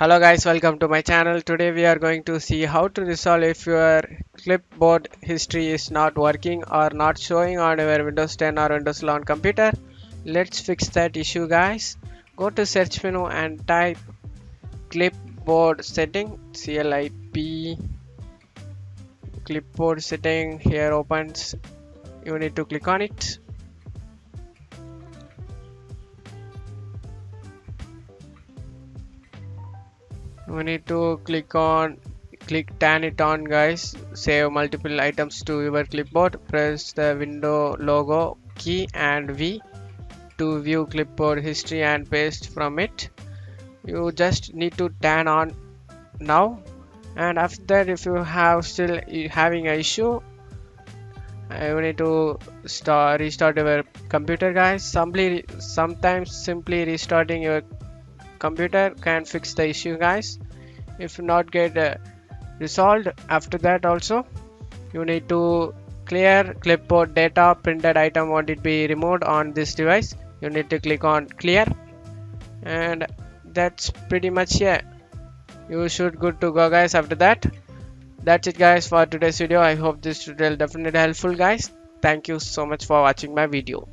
Hello guys, welcome to my channel. Today we are going to see how to resolve if your clipboard history is not working or not showing on your Windows 10 or Windows 11 computer. Let's fix that issue guys. Go to search menu and type clipboard setting, CLIP clipboard setting. Here opens, you need to click on it. We need to click turn it on guys. Save multiple items to your clipboard. Press the window logo key and V to view clipboard history and paste from it. You just need to turn on now, and after that if you have still having an issue, you need to restart your computer guys. Sometimes simply restarting your computer can fix the issue guys. If not get resolved, after that also you need to clear clipboard data. Printed item won't it be removed on this device. You need to click on clear, and that's pretty much it. You should good to go guys. After that, that's it guys for today's video. I hope this tutorial definitely helpful guys. Thank you so much for watching my video.